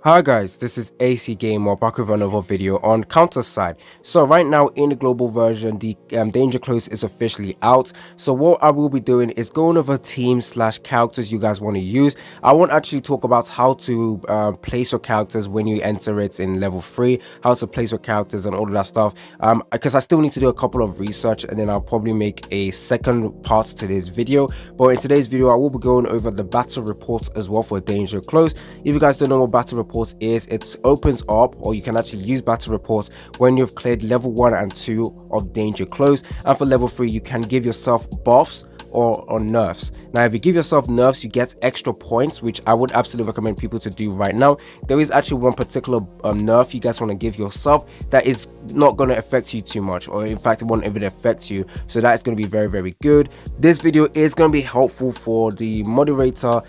Hi guys, this is AC Gamer back with another video on counter side. So right now in the global version, the danger close is officially out. So what I will be doing is going over teams slash characters you guys want to use. I won't actually talk about how to place your characters when you enter it in level 3, how to place your characters and all of that stuff, because I still need to do a couple of research, and then I'll probably make a second part to this video. But in today's video I will be going over the battle reports as well for danger close. If you guys don't know what battle reports is, it opens up, or you can actually use battle reports when you've cleared level 1 and 2 of danger close, and for level 3 you can give yourself buffs or nerfs. Now if you give yourself nerfs, you get extra points, which I would absolutely recommend people to do right now. There is actually one particular nerf you guys want to give yourself that is not going to affect you too much, or in fact it won't even affect you, so that is going to be very good. This video is going to be helpful for the moderator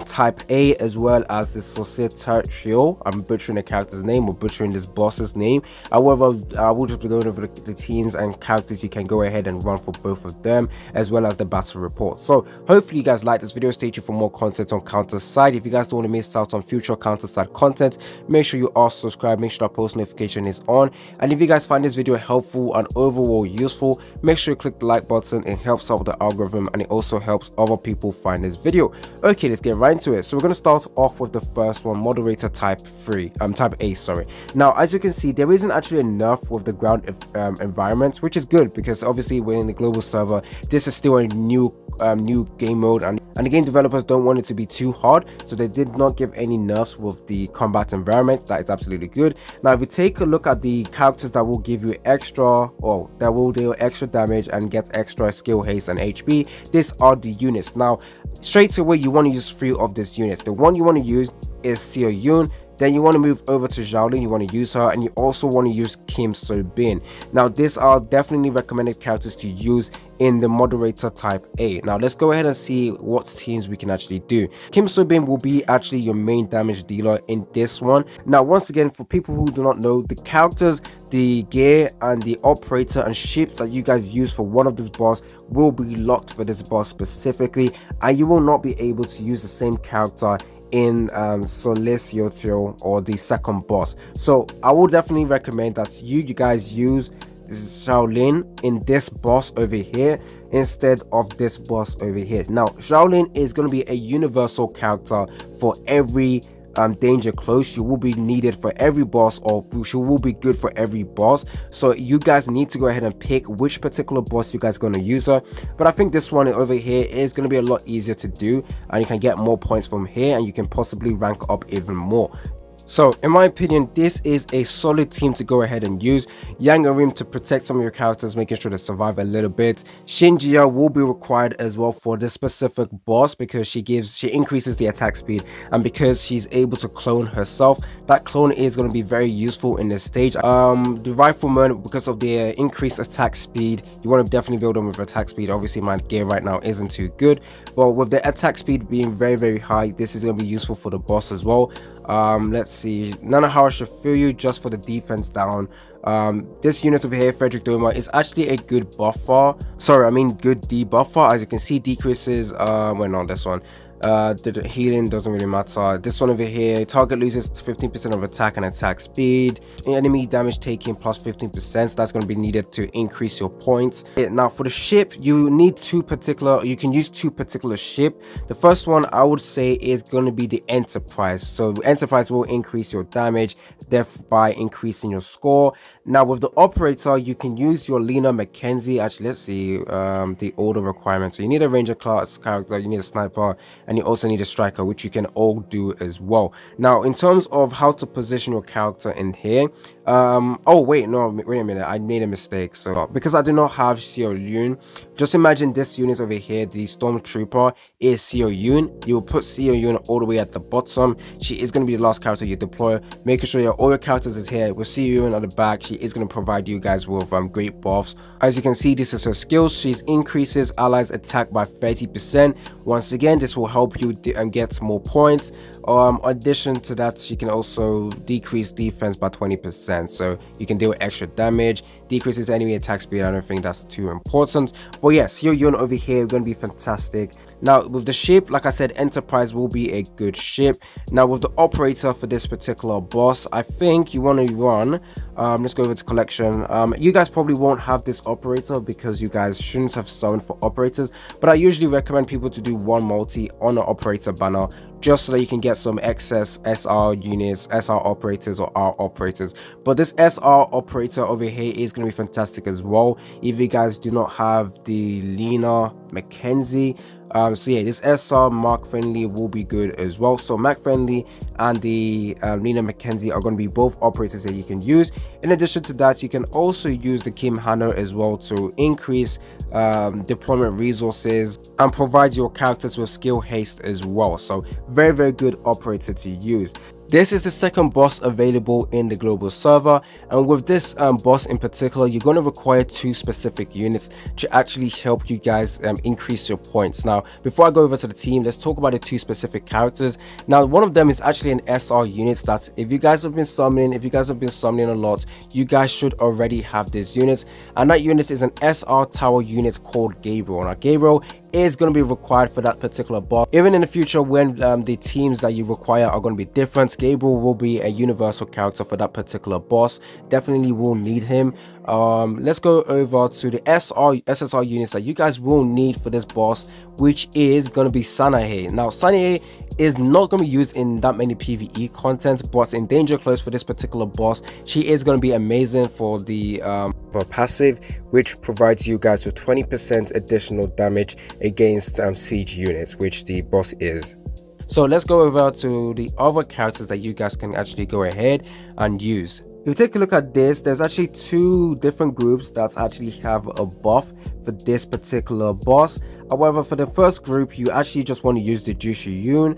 type A, as well as the Sollicitatio. I'm butchering the character's name, or butchering this boss's name. However, I will just be going over the teams and characters you can go ahead and run for both of them, as well as the battle report. So hopefully you guys like this video. Stay tuned for more content on counter side. If you guys don't want to miss out on future counter side content, make sure you are subscribed, make sure that post notification is on, and if you guys find this video helpful and overall useful, make sure you click the like button. It helps out the algorithm, and it also helps other people find this video. Okay, let's get right into it. So we're going to start off with the first one, moderator type A, sorry. Now as you can see, there isn't actually enough with the ground environments, which is good because obviously we're in the global server. This is still a new game mode, and the game developers don't want it to be too hard, so they did not give any nerfs with the combat environment. That is absolutely good. Now if you take a look at the characters that will give you extra, or that will deal extra damage and get extra skill, haste and HP, these are the units. Now straight away you want to use 3 of these units. The one you want to use is Seo Yoon. Then you want to move over to Xiaolin, you want to use her, and you also want to use Kim So Bin. Now these are definitely recommended characters to use in the moderator type A. Now let's go ahead and see what teams we can actually do. Kim So Bin will be actually your main damage dealer in this one. Now once again, for people who do not know, the characters, the gear and the operator and ship that you guys use for one of this boss will be locked for this boss specifically, and you will not be able to use the same character in Sollicitatio or the second boss. So I would definitely recommend that you guys use Xiaolin in this boss over here instead of this boss over here. Now Xiaolin is going to be a universal character for every danger close. She will be needed for every boss, or she will be good for every boss. So you guys need to go ahead and pick which particular boss you guys are going to use her. But I think this one over here is going to be a lot easier to do, and you can get more points from here, and you can possibly rank up even more. So in my opinion, this is a solid team to go ahead and use. Yang Arim to protect some of your characters, making sure they survive a little bit. Shinjia will be required as well for this specific boss, because she increases the attack speed, and because she's able to clone herself, that clone is going to be very useful in this stage. The rifleman, because of the increased attack speed, you want to definitely build them with attack speed. Obviously my gear right now isn't too good, but with the attack speed being very high, this is going to be useful for the boss as well. Let's see, Nanahara Shifuyu just for the defense down. This unit over here, Frederick Doma, is actually a good buffer, good debuffer. As you can see, decreases well, not this one, the healing doesn't really matter. This one over here, target loses 15% of attack and attack speed, enemy damage taken plus 15%, so that's going to be needed to increase your points. Now for the ship, you can use 2 particular ship. The first one I would say is going to be the Enterprise. So Enterprise will increase your damage, thereby increasing your score. Now with the operator, you can use your Lena Mackenzie. Actually, let's see the order requirements. So you need a ranger class character, you need a sniper, and you also need a striker, which you can all do as well. Now in terms of how to position your character in here, oh wait a minute, I made a mistake. So because I do not have Seo Yoon, just imagine this unit over here, the Stormtrooper, is Seo Yoon. You will put Seo Yoon all the way at the bottom. She is going to be the last character you deploy, making sure all your characters is here with Seo Yoon at the back. She is going to provide you guys with great buffs. As you can see, this is her skills. She increases allies attack by 30%. Once again, this will help you get more points. Addition to that, she can also decrease defense by 20%, so you can deal extra damage. Decreases enemy attack speed. I don't think that's too important, but yes, Seo Yoon over here going to be fantastic. Now with the ship, like I said, Enterprise will be a good ship. Now with the operator for this particular boss, I think you want to run, let's go over to collection. You guys probably won't have this operator because you guys shouldn't have summoned for operators, but I usually recommend people to do one multi on an operator banner, just so that you can get some excess SR units, SR operators or R operators. But this SR operator over here is going to be fantastic as well if you guys do not have the Lena Mackenzie. So yeah, this SR Mark Friendly will be good as well. So Mark Friendly and the Lena Mackenzie are going to be both operators that you can use. In addition to that, you can also use the Kim Hanna as well to increase deployment resources and provide your characters with skill haste as well. So very good operator to use. This is the second boss available in the global server, and with this boss in particular, you're going to require 2 specific units to actually help you guys increase your points. Now, before I go over to the team, let's talk about the 2 specific characters. Now, one of them is actually an SR unit that if you guys have been summoning, a lot, you guys should already have this unit, and that unit is an SR tower unit called Gabriel. Now, Gabriel is going to be required for that particular boss. Even in the future, when the teams that you require are going to be different, Gabriel will be a universal character for that particular boss. Definitely will need him. Let's go over to the SSR units that you guys will need for this boss, which is going to be Sanae. Now, Sanae is not going to be used in that many PvE content, but in Danger Close for this particular boss, she is going to be amazing for the for passive, which provides you guys with 20% additional damage against siege units, which the boss is. So let's go over to the other characters that you guys can actually go ahead and use. If you take a look at this, there's actually 2 different groups that actually have a buff for this particular boss. However, for the first group, you actually just want to use the Jushu Yun.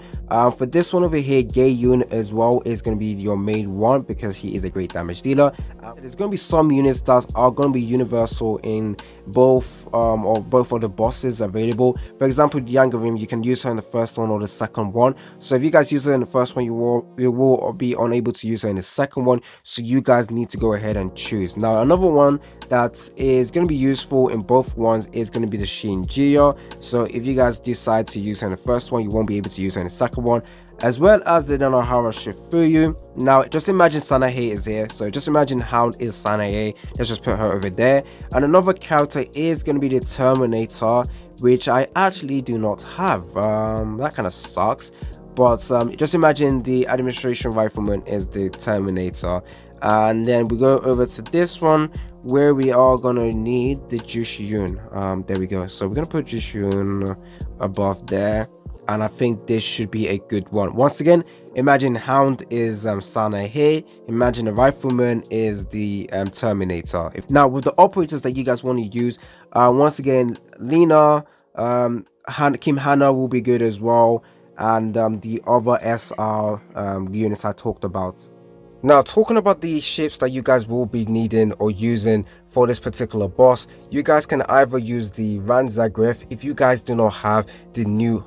For this one over here, Gay Yun as well is going to be your main one because he is a great damage dealer. There's going to be some units that are going to be universal in both of the bosses available. For example, Yangarim, you can use her in the first one or the second one. So if you guys use her in the first one, you will be unable to use her in the second one. So you guys need to go ahead and choose. Now, another one that is going to be useful in both ones is going to be the Shinjia. So if you guys decide to use her in the first one, you won't be able to use her in the second one, as well as the Nanohara Shifuyu. Now, just imagine Sanae is here. So just imagine Hound is Sanae. Let's just put her over there. And another character is going to be the Terminator, which I actually do not have. That kind of sucks. But just imagine the Administration Rifleman is the Terminator. And then we go over to this one, where we are going to need the Jushiyun. There we go. So we're going to put Jushiyun above there. And I think this should be a good one. Once again, imagine Hound is Sanae. Imagine the Rifleman is the Terminator. Now, with the operators that you guys want to use, once again, Lena, Kim Hanna will be good as well. And the other SR units I talked about. Now, talking about the ships that you guys will be needing or using for this particular boss, you guys can either use the Ranzagrif if you guys do not have the new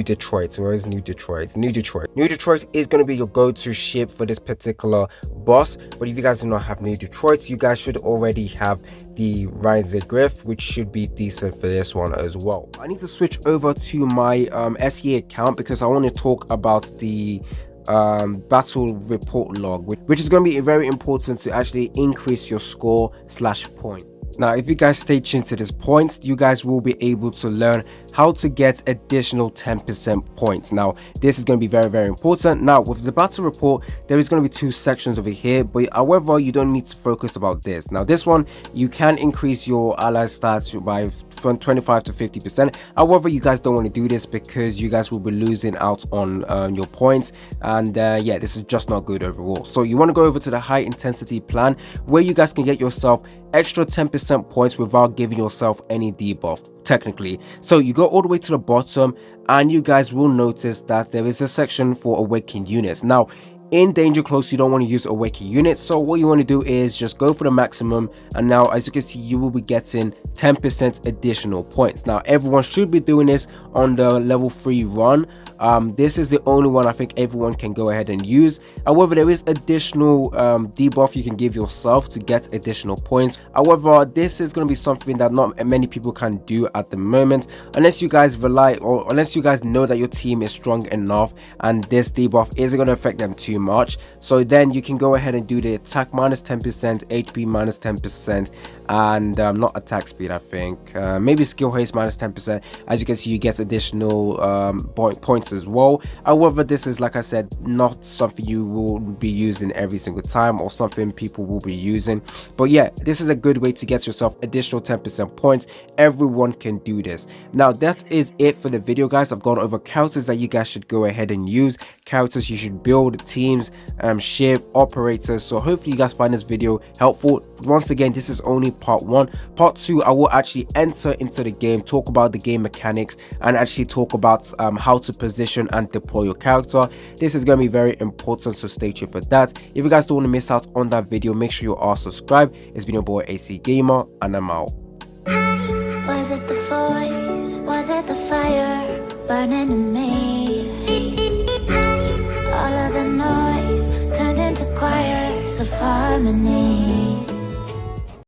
Detroit. Where is New Detroit? New Detroit is going to be your go-to ship for this particular boss. But if you guys do not have New Detroit, you guys should already have the Ranzagrif, which should be decent for this one as well. I need to switch over to my SE account because I want to talk about the battle report log, which is going to be very important to actually increase your score / point. Now, if you guys stay tuned to this point, you guys will be able to learn how to get additional 10% points. Now, this is going to be very important. Now, with the battle report, there is going to be 2 sections over here, but however, you don't need to focus about this. Now, this one, you can increase your ally stats by from 25 to 50%. However, you guys don't want to do this because you guys will be losing out on your points, and yeah, this is just not good overall. So you want to go over to the high intensity plan, where you guys can get yourself extra 10% points without giving yourself any debuff technically. So you go all the way to the bottom and you guys will notice that there is a section for awakened units. Now, in Danger Close, you don't want to use awakened units, so what you want to do is just go for the maximum, and now as you can see, you will be getting 10% additional points. Now, everyone should be doing this on the level 3 run. This is the only one I think everyone can go ahead and use. However, there is additional debuff you can give yourself to get additional points. However, this is going to be something that not many people can do at the moment, unless you guys unless you guys know that your team is strong enough and this debuff isn't going to affect them too much. So then you can go ahead and do the attack minus 10%, HP minus 10%, and not attack speed, I think, maybe skill haste minus 10%. As you can see, you get additional points as well. However, this is, like I said, not something you will be using every single time or something people will be using, but yeah, this is a good way to get yourself additional 10% points. Everyone can do this. Now that is it for the video, guys. I've gone over characters that you guys should go ahead and use, characters you should build, teams, ship, operators. So hopefully you guys find this video helpful. Once again, this is only part 1. Part 2, I will actually enter into the game, talk about the game mechanics, and actually talk about how to position and deploy your character. This is going to be very important, so stay tuned for that. If you guys don't want to miss out on that video, make sure you are subscribed. It's been your boy AC Gamer, and I'm out. Was it the voice? Was it the fire burning in me? All of the noise turned into choirs of harmony.